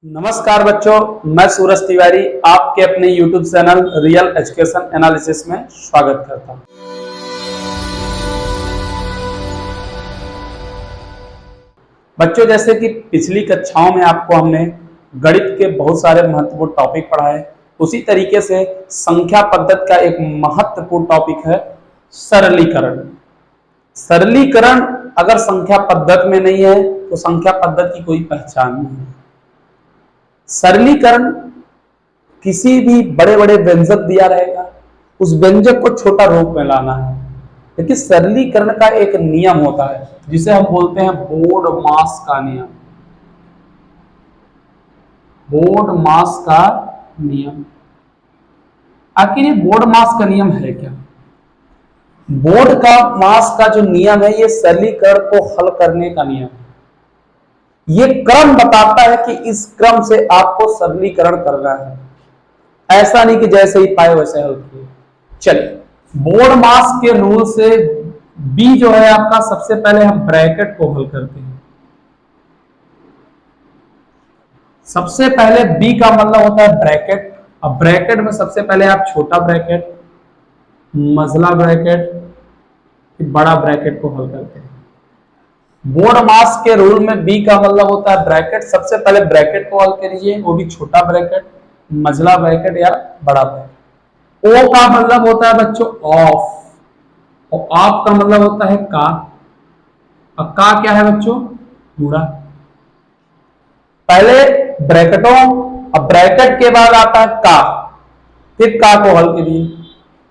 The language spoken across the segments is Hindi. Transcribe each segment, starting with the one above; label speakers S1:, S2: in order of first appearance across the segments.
S1: नमस्कार बच्चों, मैं सूरज तिवारी आपके अपने YouTube channel real education analysis में स्वागत करता हूं। बच्चों, जैसे कि पिछली कक्षाओं में आपको हमने गणित के बहुत सारे महत्वपूर्ण टॉपिक पढ़ाए, उसी तरीके से संख्या पद्धति का एक महत्वपूर्ण टॉपिक है सरलीकरण। सरलीकरण अगर संख्या पद्धति में नहीं है तो संख्या पद्धति की कोई पहचान नहीं है। सरलीकरण किसी भी बड़े बड़े व्यंजक दिया रहेगा, उस व्यंजक को छोटा रूप में लाना है। लेकिन सरलीकरण का एक नियम होता है जिसे हम बोलते हैं बोर्ड-मास का नियम। बोर्ड-मास का नियम, आखिर ये बोर्ड-मास का नियम है क्या? बोर्ड का मास का जो नियम है, ये सरलीकरण को हल करने का नियम है। ये क्रम बताता है कि इस क्रम से आपको सरलीकरण करना है, ऐसा नहीं कि जैसे ही पाए वैसे हल किए। चलिए, बोर्ड मास के रूल से बी जो है आपका, सबसे पहले हम ब्रैकेट को हल करते हैं। सबसे पहले बी का मतलब होता है ब्रैकेट। अब ब्रैकेट में सबसे पहले आप छोटा ब्रैकेट, मझला ब्रैकेट, बड़ा ब्रैकेट को हल करते हैं। बोर्ड मास के रूल में बी का मतलब होता है ब्रैकेट। सबसे पहले ब्रैकेट को हल करिए, वो भी छोटा ब्रैकेट, मझला ब्रैकेट या बड़ा ब्रैकेट। ओ का मतलब होता है बच्चों ऑफ, और ऑफ का मतलब होता है का। और का क्या है बच्चों? गुणा। पहले ब्रैकेटों, अब ब्रैकेट के बाद आता है का, फिर का को हल करिए।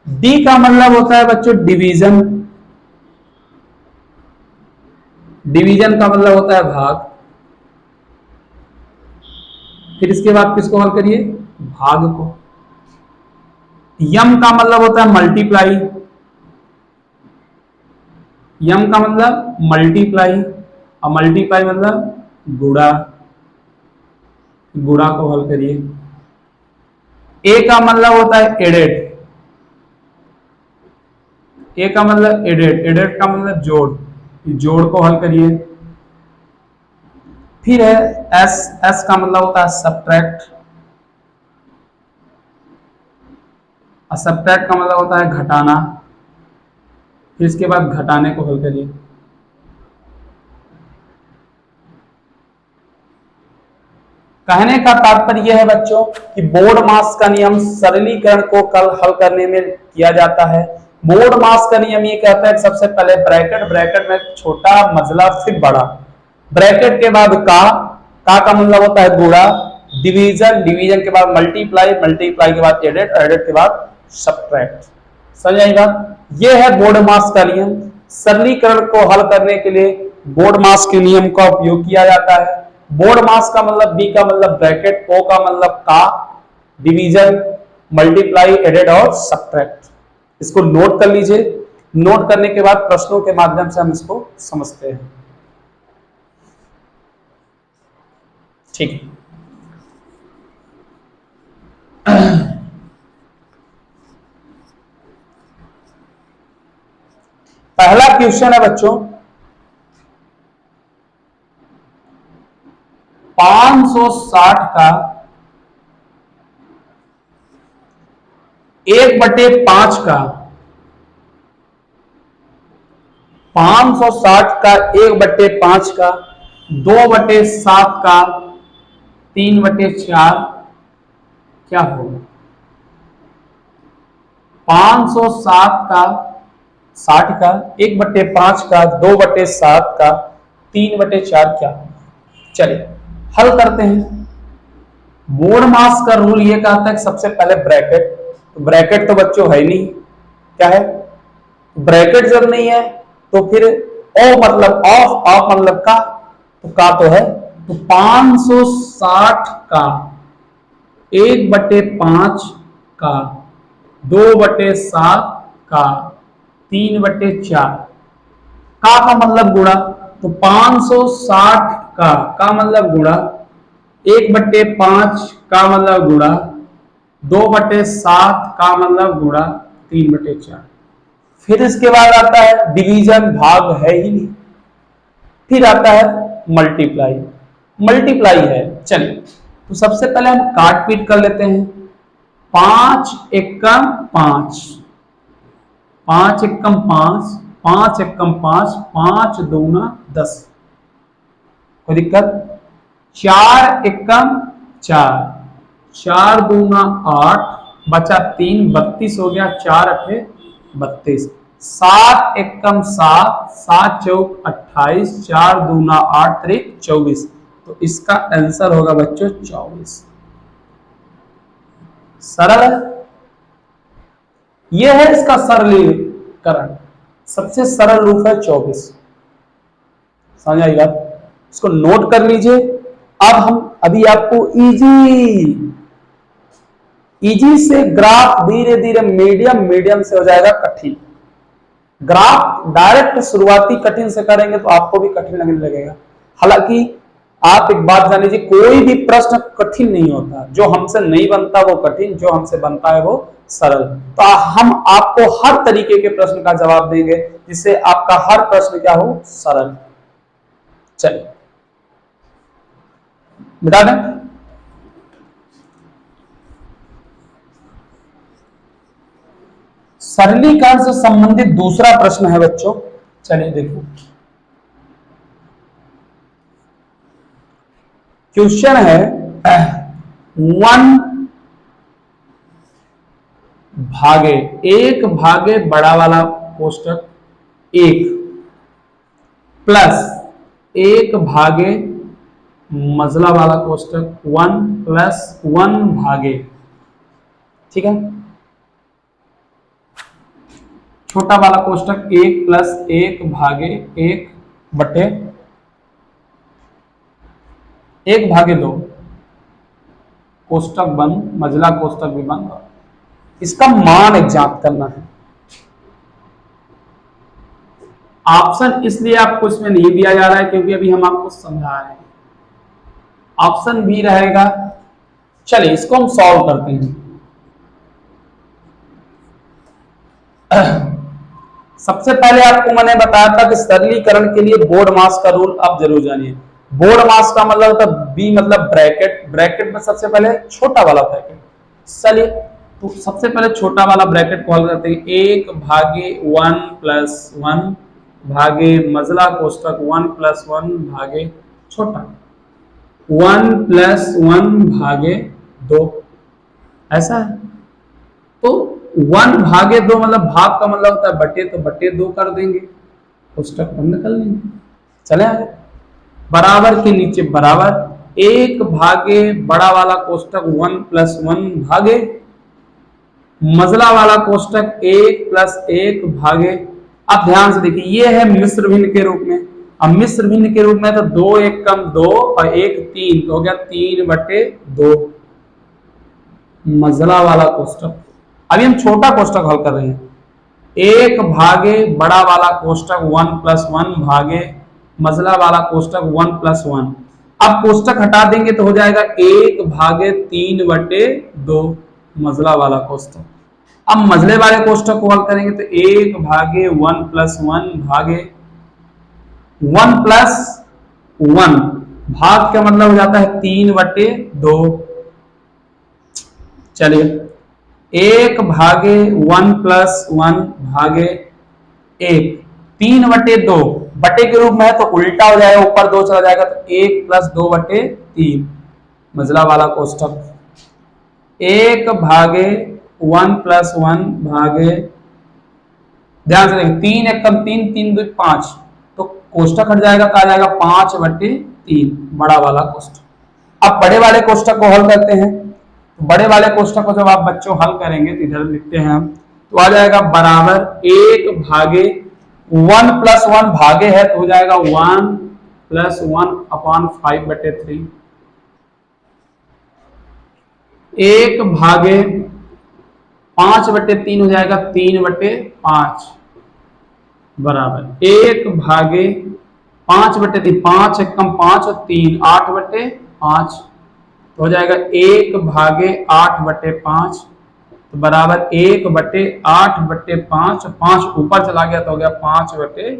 S1: डी का मतलब होता है बच्चों डिवीजन। डिवीजन का मतलब होता है भाग। फिर इसके बाद किसको हल करिए? भाग को। यम का मतलब होता है मल्टीप्लाई। यम का मतलब मल्टीप्लाई, और मल्टीप्लाई मतलब गुणा। गुणा को हल करिए। ए का मतलब होता है एडेड। ए का मतलब एडेड, एडेड का मतलब जोड़। जोड़ को हल करिए। फिर है एस, एस का मतलब होता है सब्ट्रैक्ट। और सब्ट्रैक्ट का मतलब होता है घटाना। फिर इसके बाद घटाने को हल करिए। कहने का तात्पर्य यह है बच्चों कि बोर्ड मास का नियम सरलीकरण को कल हल करने में किया जाता है। बोर्ड मास का नियम ये कहता है कि सबसे पहले ब्रैकेट, ब्रैकेट में छोटा, मझला, फिर बड़ा। ब्रैकेट के बाद का मतलब होता है गुणा। डिवीजन, डिवीजन के बाद मल्टीप्लाई, मल्टीप्लाई के बाद एडेड, एडेड के बाद सब्ट्रैक्ट। समझ आई बात? ये है बोर्ड मास का नियम। सरलीकरण को हल करने के लिए बोर्ड मास के नियम का उपयोग किया जाता है। बोर्ड मास का मतलब बी का मतलब ब्रैकेट, ओ का मतलब का, डिवीजन, मल्टीप्लाई, एडेड और सब्ट्रैक्ट। इसको नोट कर लीजिए। नोट करने के बाद प्रश्नों के माध्यम से हम इसको समझते हैं। ठीक, पहला क्वेश्चन है बच्चों, 560 का 1/5 का, 560 का 1/5 का, 2/7 का, 3/4 क्या होगा? 560 का 60 का 1/5 का, 2/7 का, 3/4 क्या होगा? चलिए हल करते हैं। बोर्ड मास का रूल ये कहता है कि सबसे पहले ब्रैकेट, तो ब्रैकेट तो बच्चों है नहीं, क्या है? ब्रैकेट जब नहीं है तो फिर ओ मतलब ऑफ, ऑफ मतलब का, तो का तो है। तो 560 का 1/5 का, 2/7 का, 3/4 का मतलब गुणा। तो 560 का मतलब गुणा, 1/5 का मतलब गुणा, 2/7 का मतलब गुणा, 3/4। फिर इसके बाद आता है डिवीजन, भाग है ही नहीं। फिर आता है मल्टीप्लाई, मल्टीप्लाई है। चलिए तो सबसे पहले हम काट पीट कर लेते हैं। 5 एकम 5, 5 एकम 5, 5 एकम 5, 5 दूना 10, कोई दिक्कत? 4 एकम 4, 4 दूना 8, बचा 3, 32 हो गया, 4 अठे 32। 7 एकम 7, 7 चौक 28, 4 दूना 8 त्रिक 24। तो इसका आंसर होगा बच्चों 24। सरल है, यह है इसका सरलीकरण, सबसे सरल रूप है 24। समझ आई बात? इसको नोट कर लीजिए। अब हम अभी आपको इजी से ग्राफ धीरे धीरे मीडियम, मीडियम से हो जाएगा कठिन। ग्राफ डायरेक्ट शुरुआती कठिन से करेंगे तो आपको भी कठिन लगने लगेगा। हालांकि आप एक बात जान लीजिए, कोई भी प्रश्न कठिन नहीं होता, जो हमसे नहीं बनता वो कठिन, जो हमसे बनता है वो सरल। तो हम आपको हर तरीके के प्रश्न का जवाब देंगे जिससे आपका हर प्रश्न क्या हो, सरल। चलिए बता दें। सरलीकरण से संबंधित दूसरा प्रश्न है बच्चों, चलिए देखो। क्वेश्चन है 1 भागे बड़ा वाला कोष्टक 1 प्लस 1 भागे मझला वाला कोष्टक 1 प्लस 1 भागे, ठीक है, छोटा वाला कोष्टक 1 प्लस 1 भागे 1 बटे 1 भागे 2, कोष्टक बंद, मझला कोष्टक भी बंद। इसका मान एग्जात करना है। ऑप्शन इसलिए आपको इसमें नहीं दिया जा रहा है क्योंकि अभी हम आपको समझा रहे हैं। ऑप्शन भी रहेगा। चलिए इसको हम सॉल्व करते हैं। सबसे पहले आपको मैंने बताया था कि सरलीकरण के लिए बोर्ड मास का रूल आप जरूर जानिए। बोर्ड मास का मतलब होता है बी मतलब ब्रैकेट, ब्रैकेट में सबसे पहले छोटा वाला ब्रैकेट। चलिए तो सबसे पहले छोटा वाला ब्रैकेट कॉल करते हैं। 1 भागे 1 प्लस 1 भागे मझला कोष्टक 1 प्लस 1 भागे छोटा 1 प्लस 1 भागे 2, ऐसा है। तो 1 भागे 2 मतलब भाग का मतलब होता है बटे, तो बटे 2 कर देंगे, कोष्टक बंद कर लेंगे। चले आगे, बराबर के नीचे बराबर 1 भागे बड़ा वाला कोष्टक 1 प्लस 1 भागे मझला वाला कोष्टक 1 प्लस 1 भागे। अब ध्यान से देखिए, ये है मिश्र भिन्न के रूप में। अब मिश्र भिन्न के रूप में तो 2 1 कम 2 और 1 3, तो हो गया 3 बटे 2 मझला वाला कोष्टक। अभी हम छोटा कोष्टक हल कर रहे हैं। 1 भागे बड़ा वाला कोष्टक 1 प्लस 1 भागे मझला वाला कोष्टक 1 प्लस 1। अब कोष्टक हटा देंगे तो हो जाएगा 1 भागे 3 बटे 2 मझला वाला कोष्टक। अब मझले वाले कोष्टक को हल करेंगे तो 1 भागे 1 प्लस 1 भागे 1 प्लस 1, भाग का मतलब हो जाता है 3 बटे 2। चलिए 1 भागे 1 प्लस 1 भागे 1, 3 बटे 2, बटे के रूप में है तो उल्टा हो जाएगा, ऊपर 2 चला जाएगा तो 1 प्लस 2 बटे 3 मझला वाला कोष्टक। 1 भागे 1 प्लस 1 भागे, ध्यान से देखें 3 1 कम 3 3 2 5, तो कोष्टक हट जाएगा तो आ जाएगा 5 बटे 3 बड़ा वाला कोष्टक। अब बड़े वाले कोष्टक को हल करते हैं। तो बड़े वाले कोष्टक को जब आप बच्चों हल करेंगे तो इधर लिखते हैं हम, तो आ जाएगा बराबर 1 भागे 1 प्लस 1 भागे है तो हो जाएगा 1 प्लस 1 अपॉन 5 बटे 3। 1 भागे 5 बटे 3 हो जाएगा 3 बटे 5 बराबर 1 भागे 5 बटे 3, 5 1 कम 5 और 3 8 बटे 5, तो हो जाएगा 1 भागे 8 बटे 5, तो बराबर 1 बटे 8 बटे 5, 5 ऊपर चला गया तो हो गया 5 बटे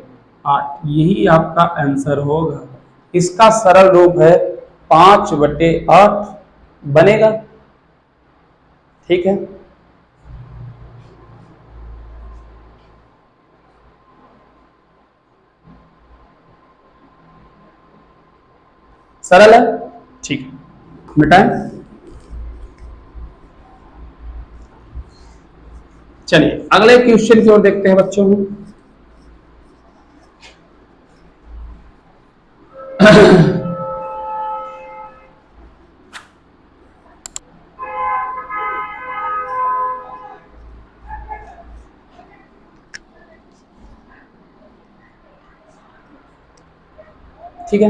S1: 8। यही आपका आंसर होगा। इसका सरल रूप है 5 बटे 8। बनेगा। ठीक है, सरल है। ठीक है, मिटाएं। चलिए अगले क्वेश्चन की ओर देखते हैं बच्चों। ठीक है,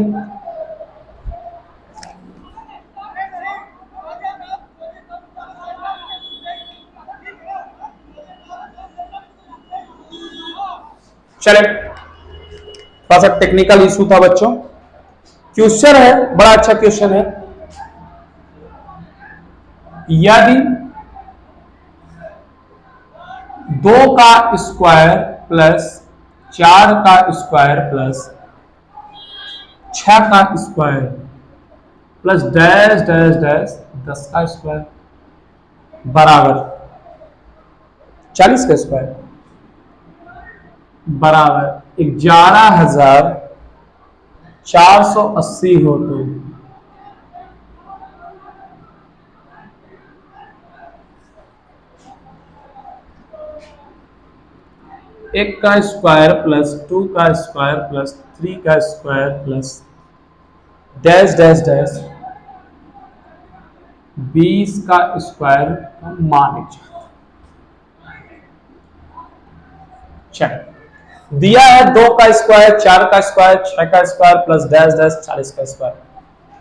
S1: चले, थोड़ा सा टेक्निकल इशू था बच्चों। क्वेश्चन है, बड़ा अच्छा क्वेश्चन है। यदि 2 का स्क्वायर प्लस 4 का स्क्वायर प्लस 6 का square plus dash dash dash 10 का स्क्वायर बराबर 40 का स्क्वायर बराबर 11,480 हो तो एक का स्क्वायर प्लस 2 का स्क्वायर प्लस 3 का square plus dash dash dash 20 का स्क्वायर मान लीजिए। दिया है 2 का स्क्वायर, 4 का स्क्वायर, 6 का स्क्वायर प्लस डैश डैश 40 का स्क्वायर।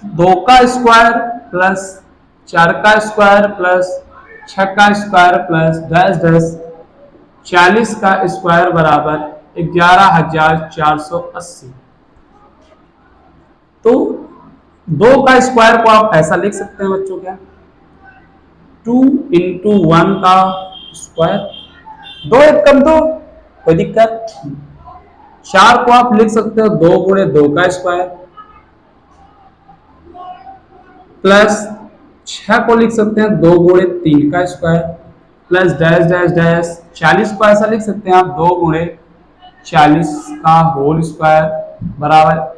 S1: 2 का स्क्वायर प्लस 4 का स्क्वायर प्लस 6 का स्क्वायर प्लस डैश डैश 40 का स्क्वायर बराबर 11,480। तो 2 का स्क्वायर को आप ऐसा लिख सकते हैं बच्चों, क्या 2 इंटू 1 का स्क्वायर, 2 एक कम 2, कोई दिक्कत। 4 को आप लिख सकते हो 2 गुणे 2 का स्क्वायर प्लस 6 को लिख सकते हैं 2 गुणे 3 का square plus dash dash dash 40 को ऐसा लिख सकते हैं आप 2 गुणे 40 का होल स्क्वायर बराबर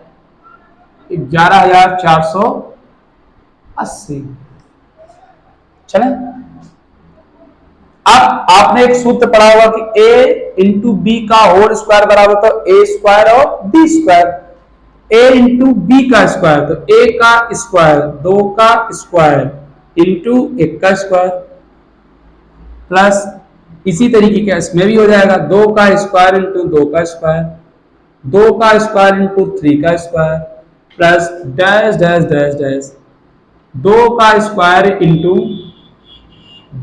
S1: 11,480। चले, अब आपने एक सूत्र पढ़ा होगा कि a इंटू बी का होल स्क्वायर बराबर तो a स्क्वायर और b square. a into B का स्क्वायर तो a का स्क्वायर 2 का स्क्वायर इंटू 1 का स्क्वायर प्लस इसी तरीके का इसमें भी हो जाएगा 2 का स्क्वायर इंटू 2 का स्क्वायर, 2 का स्क्वायर इंटू 3 का square plus dash dash dash dash 2 का स्क्वायर इंटू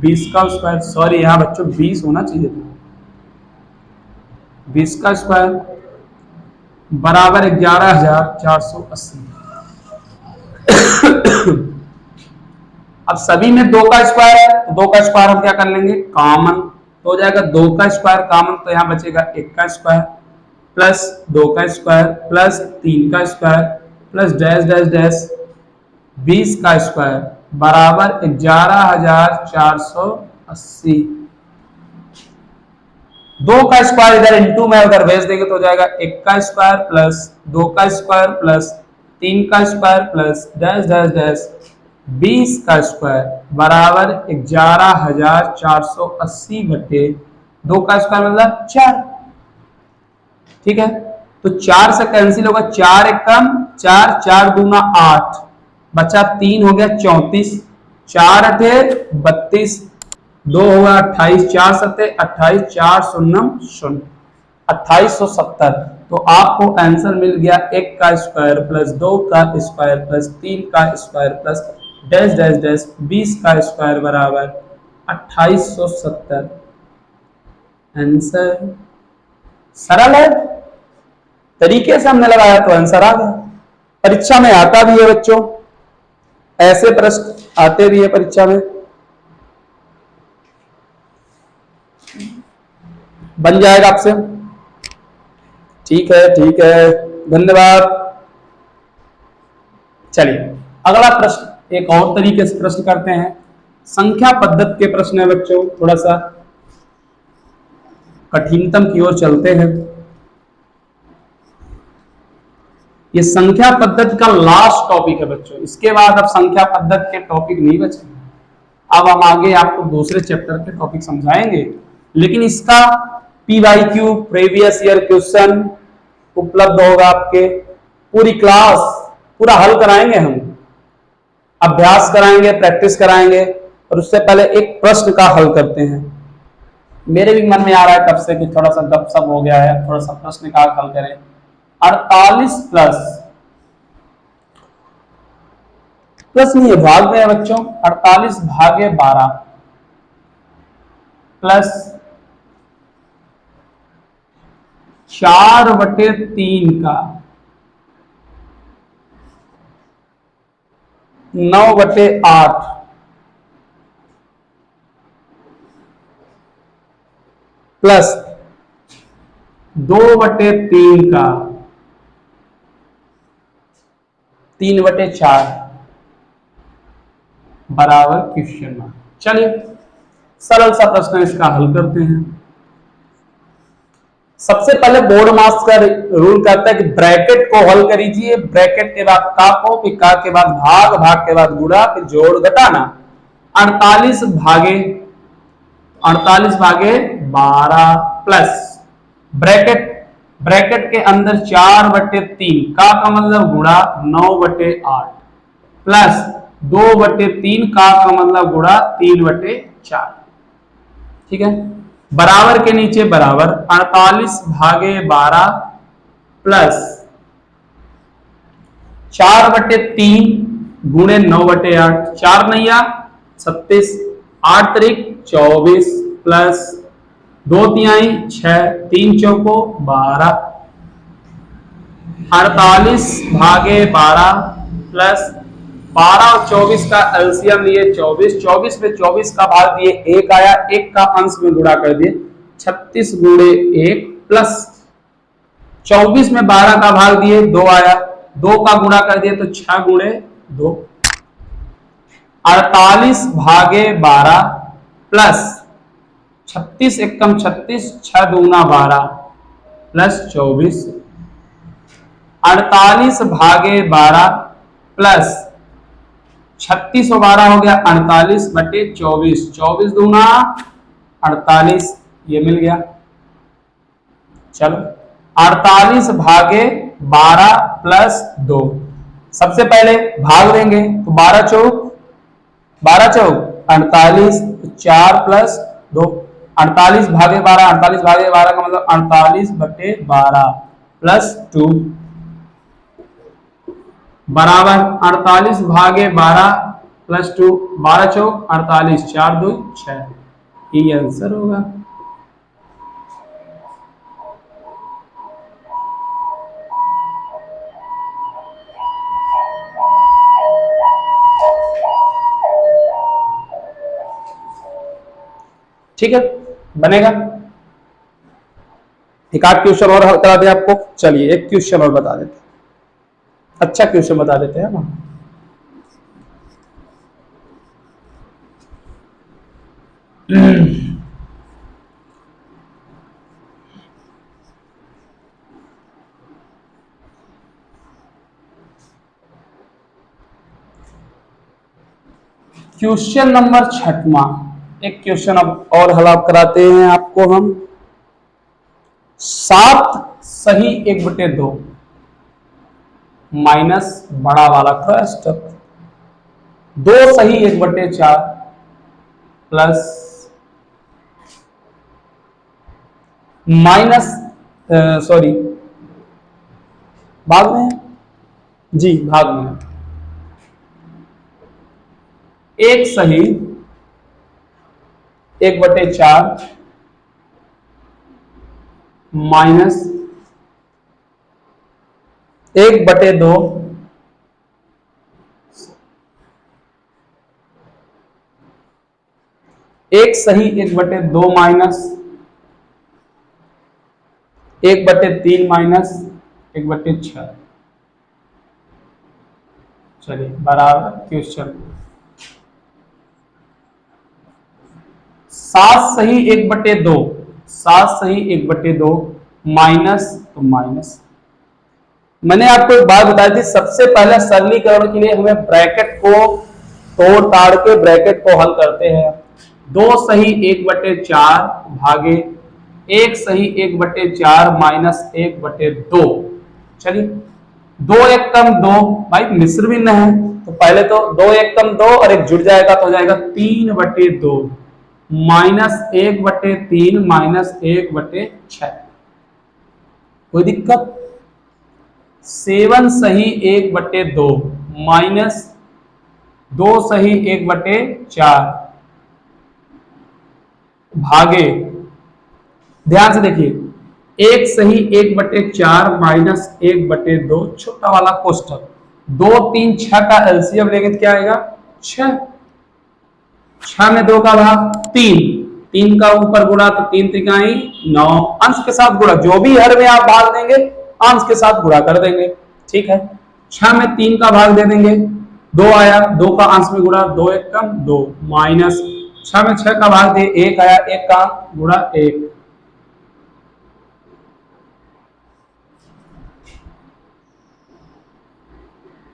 S1: 20 का स्क्वायर। सॉरी यहां बच्चों 20 होना चाहिए था, 20 का स्क्वायर बराबर 11,480। अब सभी में 2 का स्क्वायर है तो 2 का स्क्वायर हम क्या कर लेंगे, कॉमन तो हो जाएगा। 2 का स्क्वायर कॉमन तो यहां बचेगा 1 का स्क्वायर प्लस 2 का स्क्वायर प्लस 3 का square plus dash dash dash 20 का स्क्वायर बराबर 11,480। 2 का स्क्वायर इधर इंटू में अगर भेज देंगे तो हो जाएगा 1 का स्क्वायर प्लस 2 का स्क्वायर प्लस 3 का square plus dash dash dash 20 का स्क्वायर बराबर 11,480 बटे 2 का स्क्वायर मतलब 4। ठीक है, तो 4 से कैंसिल होगा, 4 एक कम 4, 4 दूना 8 बचा 3 हो गया 34, 4 अठे 32, 2 होगा 28, 4 सत्ते 28, 4 शून्य 0, 2870। तो आपको आंसर मिल गया 1 का स्क्वायर प्लस 2 का स्क्वायर प्लस 3 का square plus dash dash dash 20 का स्क्वायर बराबर 2870। आंसर सरल है, तरीके से हमने लगाया तो आंसर आ गया। परीक्षा में आता भी है बच्चों, ऐसे प्रश्न आते भी है परीक्षा में, बन जाएगा आपसे। ठीक है, ठीक है, धन्यवाद। चलिए अगला प्रश्न एक और तरीके से प्रश्न करते हैं, संख्या पद्धति के प्रश्न है बच्चों, थोड़ा सा कठिनतम की ओर चलते हैं। ये संख्या पद्धति का लास्ट टॉपिक है बच्चों, इसके बाद अब संख्या पद्धति के टॉपिक नहीं बचेंगे। अब हम आगे आपको दूसरे चैप्टर के टॉपिक समझाएंगे, लेकिन इसका PYQ प्रीवियस ईयर क्वेश्चन उपलब्ध होगा आपके, पूरी क्लास पूरा हल कराएंगे हम, अभ्यास कराएंगे, प्रैक्टिस कराएंगे। और उससे पहले एक प्रश्न का हल करते हैं। मेरे भी मन में आ रहा है कब से कि थोड़ा सा गपशप हो गया है, थोड़ा सा प्रश्न का हल करें। 48 प्लस नहीं है, भाग में है बच्चों, 48 भागे 12 प्लस 4/3 का 9/8 प्लस 2/3 का 3/4 बराबर क्वेश्चन मार्क। चलिए सरल सा प्रश्न इसका हल करते हैं। सबसे पहले बोर्ड मास का रूल कहता है कि ब्रैकेट को हल करीजिए, ब्रैकेट के बाद का को, फिर का के बाद भाग, भाग के बाद गुणा, फिर जोड़ घटाना। 48 भागे 12 प्लस ब्रैकेट, ब्रैकेट के अंदर 4/3 का मतलब गुणा 9/8 प्लस 2/3 का मतलब गुणा 3/4। ठीक है, बराबर के नीचे बराबर 48 भागे 12 प्लस 4/3 गुणे 9/8, 4 नैया 36, 8 तरीक 24 प्लस 2 तिहाई 6, 3 चौको 12, 48 भागे 12 प्लस 12 और 24 का एलसीएम लिए 24, 24 में 24 का भाग दिए 1 आया, 1 का अंश में गुणा कर दिए 36 गुणे 1 प्लस 24 में 12 का भाग दिए 2 आया, 2 का गुणा कर दिए तो 6 गुणे 2। 48 भागे 12 प्लस 36 एकम 36, 6 दूना 12 प्लस 24। 48 भागे 12 प्लस 36 और 12 हो गया 48/24, 24 दूना 48, ये मिल गया। चलो 48 भागे 12 प्लस 2, सबसे पहले भाग देंगे तो 12 चौक 48, 4 प्लस 2, 48 भागे 12, 48 भागे 12 का मतलब 48/12 प्लस 2 बराबर 48 भागे 12 प्लस 2, 12 चौक 48, 4 2 6, ये आंसर होगा। ठीक है, बनेगा। एक आध क्वेश्चन और करा दें आपको, चलिए एक क्वेश्चन और बता देते, अच्छा क्वेश्चन बता देते हैं ना। क्वेश्चन नंबर 6वां, एक क्वेश्चन अब और हल कराते हैं आपको हम। 7 सही 1/2 माइनस बड़ा वाला क्रस्ट, 2 सही 1/4 प्लस माइनस सॉरी भाग में जी, भाग में 1 सही 1/4 माइनस 1/2 1 सही 1/2 माइनस 1/3 माइनस 1/6। चलिए बराबर क्वेश्चन 7 सही 1/2, 7 सही 1/2 माइनस तो माइनस। मैंने आपको एक बात बताई थी, सबसे पहले सरलीकरण के लिए हमें ब्रैकेट को तोड़ ताड़ के ब्रैकेट को हल करते हैं। 2 सही 1/4 भागे 1 सही 1/4 माइनस 1/2। चलिए 2 1 कम 2, भाई मिश्र भिन्न है तो पहले तो 2 1 कम 2 और एक जुड़ जाएगा तो हो जाएगा 3/2 माइनस 1/3 माइनस 1/6। कोई दिक्कत? 7 सही 1/2 माइनस 2 सही 1/4 भागे, ध्यान से देखिए 1 सही 1/4 माइनस 1/2 छोटा वाला कोष्टक 2 3 6 का एलसीएम लेंगे तो क्या आएगा 6। 6 में 2 का भाग 3, 3 का ऊपर गुणा तो 3 त्रिकाई 9, अंश के साथ गुणा, जो भी हर में आप भाग देंगे अंश के साथ गुणा कर देंगे। ठीक है 6 में 3 का भाग दे देंगे, 2 आया, 2 का अंश में गुणा, 2 1 कम 2 माइनस 6 में 6 का भाग दे 1 आया, 1 का गुणा 1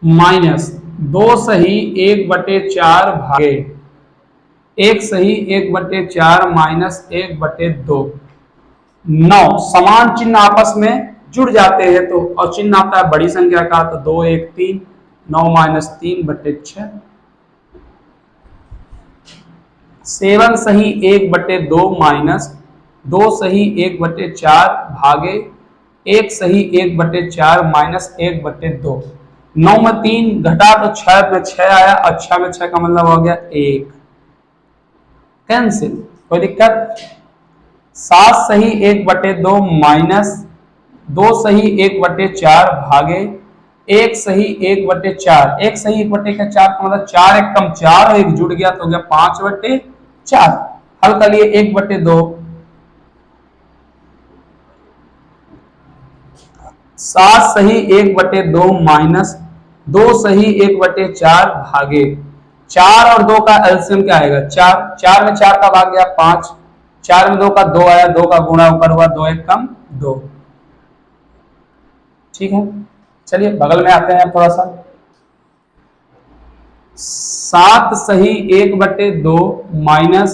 S1: माइनस 2 सही 1/4 भागे 1 सही 1/4 माइनस 1/2। 9 समान चिन्ह आपस में जुड़ जाते हैं तो और चिन्ह आता है बड़ी संख्या का तो 2 1 3, 9 माइनस 3/6। 7 सही 1/2 माइनस 2 सही 1/4 भागे 1 सही 1/4 माइनस 1/2। 9 में 3 घटा तो 6 में 6 आया और 6 में 6 का मतलब हो गया 1, कैंसिल। कोई दिक्कत? 7 सही 1/2 माइनस 2 सही 1/4 भागे 1 सही 1/4, 1 सही 1/4 का मतलब 4 1 कम 4 और 1 जुड़ गया तो हो गया 5/4। हल कर लिए 1/2। 7 सही 1/2 माइनस 2 सही 1/4 भागे 4 और 2 का एलसीएम क्या आएगा 4, 4 में 4 का भाग गया 5, 4 में 2 का 2 आया, 2 का गुणा ऊपर हुआ 2 1 कम 2। ठीक है चलिए बगल में आते हैं थोड़ा सा। 7 सही 1/2 माइनस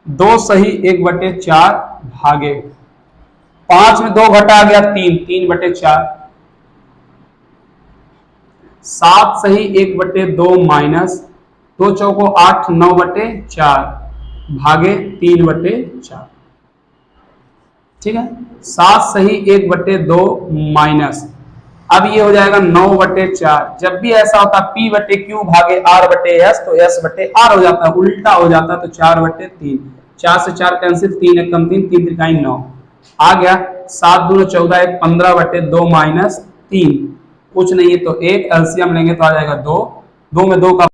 S1: 2 सही 1/4 भागे 5 में 2 घटा गया 3, 3/4। 7 सही 1/2 माइनस 2 चौको 8 9/4 भागे 3/4। ठीक है 7 सही 1/2 माइनस, अब ये हो जाएगा 9/4। जब भी ऐसा होता है P/Q भागे R/S तो S/R हो जाता है, उल्टा हो जाता है तो 4/3। 4 से 4 कैंसिल, 3 1 कम 3, 3 त्रिकाई 9 आ गया। 7 दूनी 14 1 15/2 माइनस 3, कुछ नहीं है तो 1 एलसीएम लेंगे तो आ जाएगा 2, 2 में 2 का